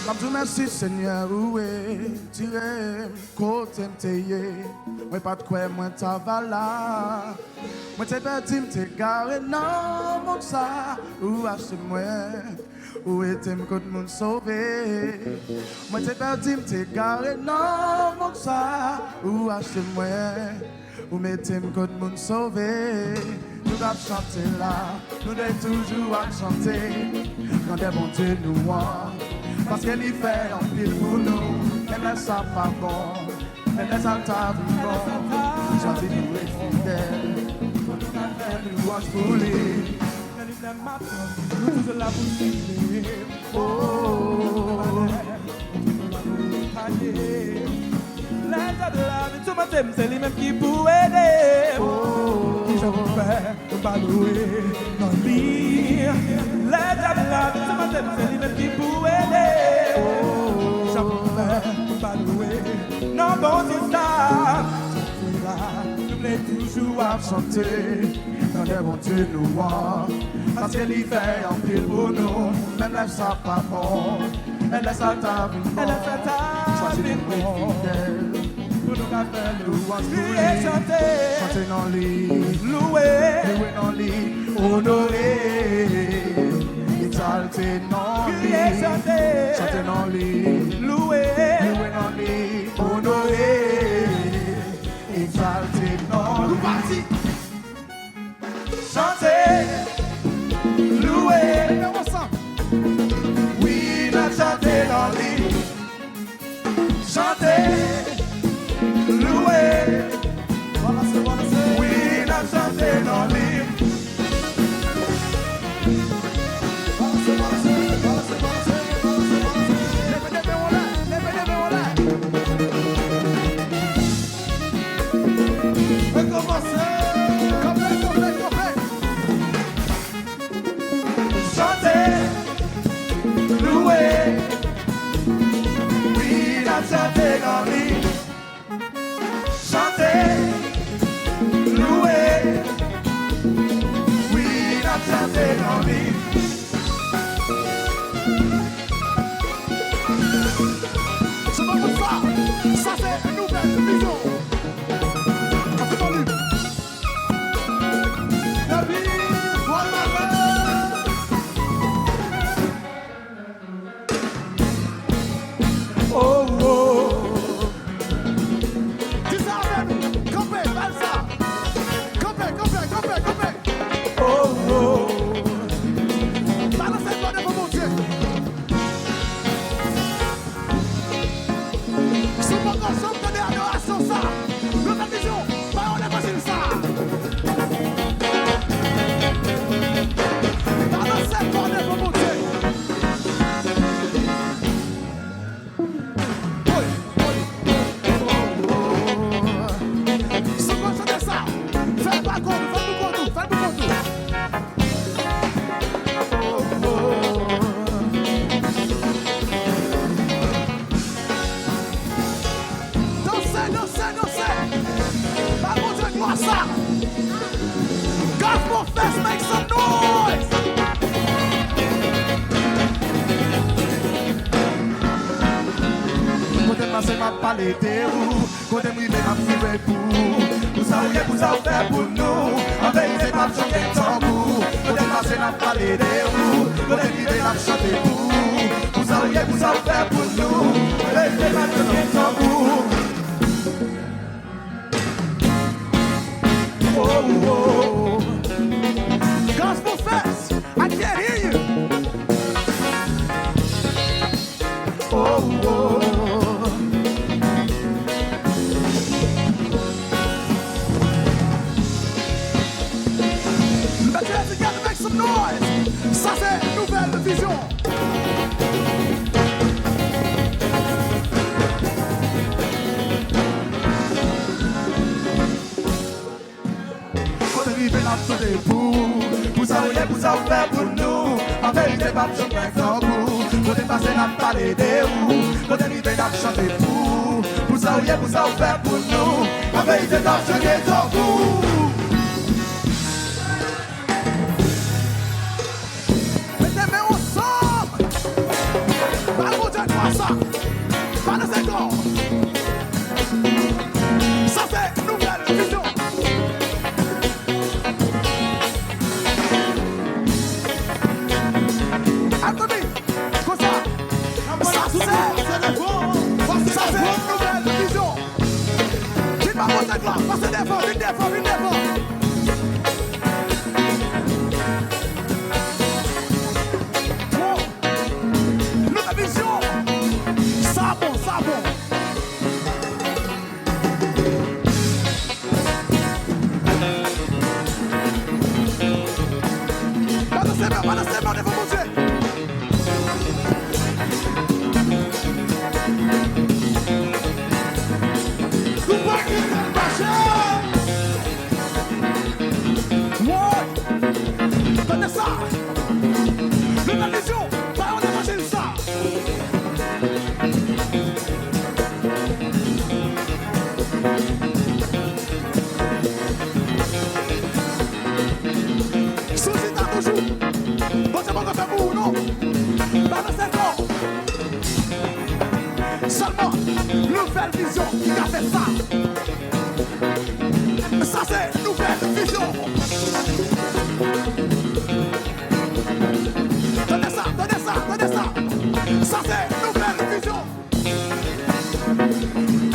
M'abdou merci Seigneur, où est tiré, côté m'teye, moi pas de quoi, moi ta là. Moi t'ai perdu, m't'ai garé, non, mon ça, où acheter moi, où était m'code moun sauvé. Moi t'ai perdu, m't'ai garé, non, mon ça, où acheter moi, où mettez m'code moun sauvé. Nous devons chanter là, nous devons toujours chanter, quand des bons Dieu nous voient. Parce qu'elle y fait un pile pour nous, elle laisse ça pas bon, elle laisse ça pas bon. Chanter nous est fidèle, elle nous voit pour lui. Elle est dans ma porte, nous sommes là pour lui. Oh, l'aide de la vie, tout matin, c'est lui-même qui peut aider. Oh, qui j'en fais, on va louer dans le lit. L'aide de la vie, tout matin, c'est lui-même qui peut aider. Oh, j'en fais, on va louer. Non, bon, c'est ça. Nous voulons toujours à chanter. Quand les bons Dieu nous voient. Parce qu'elle y fait un pile pour nous. Même laisse ça pas bon. Elle laisse ça ta vie bon. Elle laisse ça ta vie bon. Pour nous qu'à faire louange pour lui. Chanter dans lui. Louer dans lui. Honorer. Exalter dans lui. Chanter dans lui. Louer dans lui. Honorer. Exalter dans lui. Chanter. Louer. Oui, la chanter dans lui. Chanter. Louer. Oui, la chanter dans lui. Chanter. Louer. Oui, la chanter dans lui. Chanter, louer, oui, la chanter dans lui. C'est pas pour ça, ça c'est une nouvelle vision. C'est pas lui. La vie, voilà la oh, oh. Gospel Fest, make some noise! Côté passé m'a parlé de vous, côté privé m'a privé pour vous savez vous avez fait pour nous, en vérité m'a chanté sans vous. Côté passé m'a parlé de vous, côté privé m'a chanté pour vous savez vous avez fait pour nous, en vérité m'a chanté sans vous. Oh, oh. Gospel Fest, I can't hear you. Oh, oh. Let's get together, make some noise. Ça c'est une nouvelle vision. Vous savez, vous avez fait pour nous. En vérité, pas de chanter sans vous. Quand t'es passé, n'a pas les dérouts. Quand t'es arrivé, n'a chanté pour. Vous savez, vous avez fait pour nous. En vérité, n'a chanté sans vous. Mettez-moi ensemble. quoi ça? Pas de second. Ça c'est nouvelle vision. Anthony, comme ça. Ça c'est nouvelle vision. Dites pas votre gloire, passez des fois, vite des fois, vite des fois. Nouvelle vision. Ça bon, ça bon. Pas de sémence, on est pour mon Dieu. Tenez ça. Nouvelle vision. On a mangé ça. Souci t'as toujours. Bon, c'est pas qu'on fait pour non. Pas de 5 ans. Seulement, nouvelle vision qui a fait ça. Ça c'est nouvelle vision. Tenez ça, tenez ça, tenez ça. Ça c'est nouvelle vision.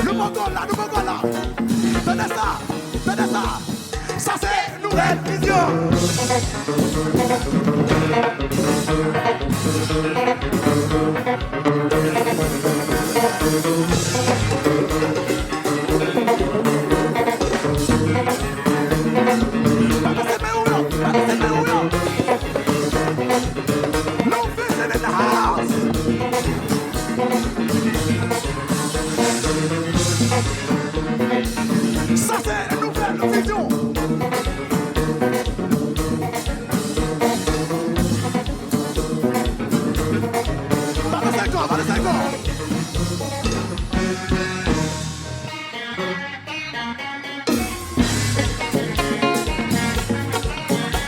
Le mongo là, le mongo là. Tenez ça, tenez ça. Ça c'est nouvelle vision. Ça c'est une nouvelle vision. Pas de 5 ans, pas de 5 ans.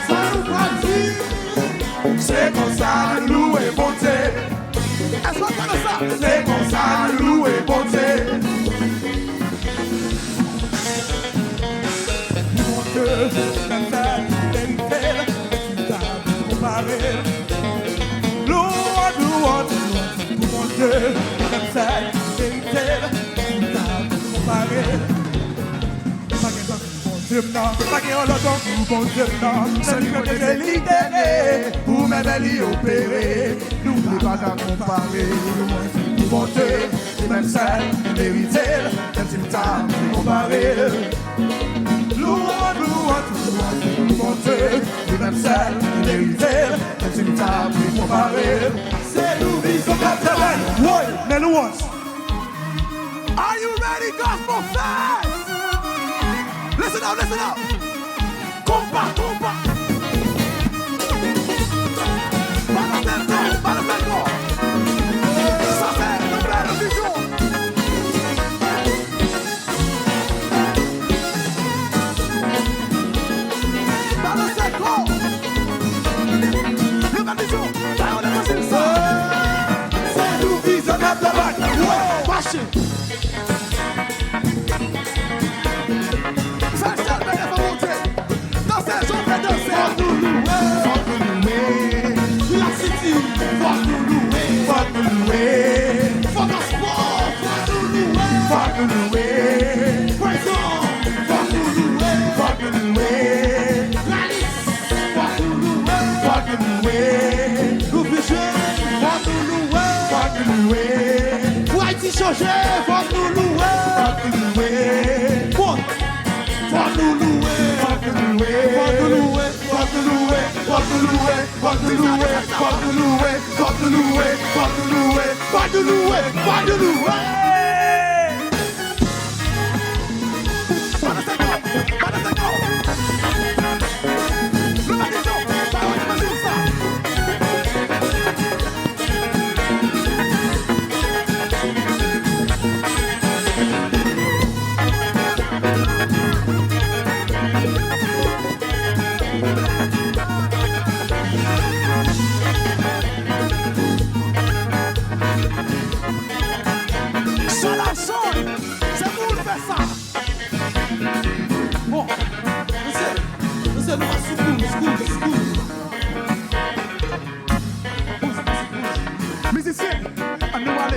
Ça nous pratique. C'est comme ça, louer bon Dieu. Est-ce qu'on connaît ça? C'est comme ça, louer bon Dieu. Pas qu'il y a le temps pour bon Dieu, c'est lui qui est libéré, pour même lui opérer. N'oubliez pas qu'à comparer. Bon Dieu, c'est même celle, vérité, même si le temps est comparé. Louange, bon Dieu, c'est même celle, vérité, même si le temps est comparé. C'est nous, vision capitaine. Oui, mais louange. Are you ready, gospel fans? Listen up, listen up. Combat, combat. Balafel, ça fait une nouvelle vision. Balafel, nouvelle vision. On est passé ça. C'est nous, vision capitaine. Ouais, marchez. Changer, faut nous louer, faut nous louer, faut nous louer, faut nous louer, faut nous louer, faut nous louer, faut nous louer, faut nous louer, faut nous louer, faut nous louer, faut nous louer, faut nous louer, faut nous louer.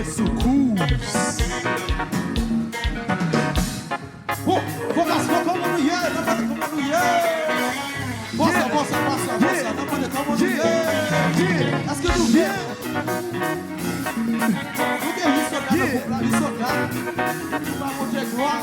aller sous course. Oh, faut gasper comme nous y est, n'importe comment nous y est. Bossa, bossa, bossa, bossa, n'importe comment nous y est. Est-ce que nous viens? Nous bien, ils sont là, ils sont là. Ils vont montrer gloire.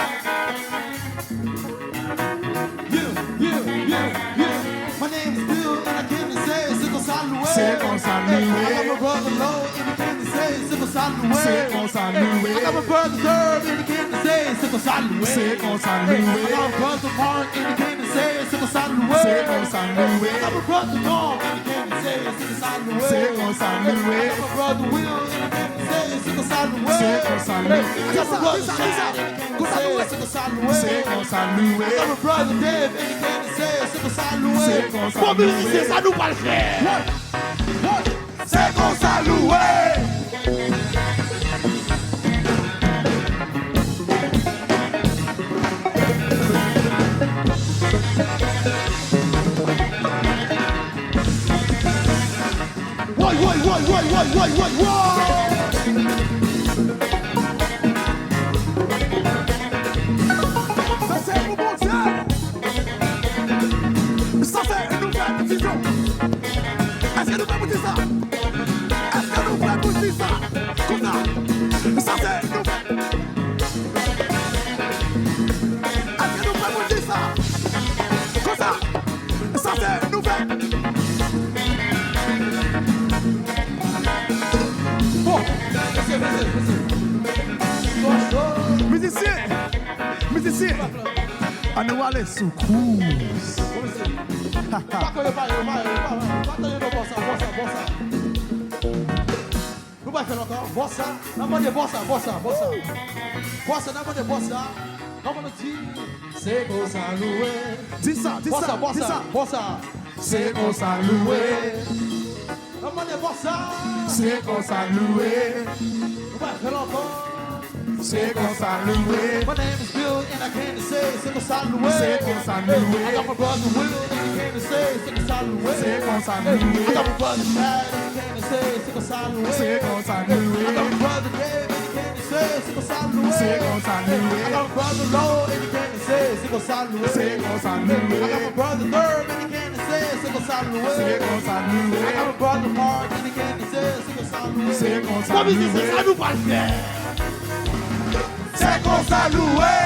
My name is Bill and I came to say c'est comme ça loué. C'est comme ça loué. I got my brother Low and he came to say c'est comme ça loué. C'est comme ça loué. I got my brother Derb and he came to say c'est comme ça loué. C'est comme ça loué. I got my brother Mark and he came to say c'est comme ça loué. C'est comme ça loué. I got my brother Dom and he came to say c'est comme ça loué. C'est comme ça loué. I got my brother Will and he came to say c'est comme ça loué. C'est comme ça loué. I got my brother Chad and he came to say c'est comme ça loué. C'est comme ça loué. I got my brother Dave and he came to say c'est comme ça loué. C'est comme ça Pour loué. musicien, ça nous va le faire. C'est comme ça loué. Ouais. Ça c'est pour mon Dieu. Ça c'est une nouvelle vision. Est-ce que nous pouvons dire ça? Est-ce que nous pouvons dire ça? Comme ça. Ça c'est une nouvelle. Est-ce que nous pouvons dire ça? Comme ça. Ça c'est une nouvelle. Bon. Musicien. On va aller sous course. Não vai falar não, bossa, não mande bossa. Vamos dire, c'est comme ça loué. Dis ça. Bossa. C'est comme ça loué. Non mande bossa. C'est comme ça loué. Não vai falar encore. C'est comme ça loué. My name is Bill and I came to say c'est comme ça loué. C'est comme ça loué. I got my brother Will and he came to say c'est comme ça loué. C'est comme ça loué. I got my brother Chad and he came to say c'est comme ça loué. C'est comme ça loué. I got my brother Dave and he came to say c'est comme ça loué. C'est comme ça loué. I got my brother Low and he came to say c'est comme ça loué. C'est comme ça I loué. got my brother Derb and he came to say c'est comme ça loué. C'est comme ça I loué. got my brother Mark and he came to say c'est comme ça loué. C'est comme ça Comme il dit, loué. c'est ça nous va le faire. C'est comme ça loué.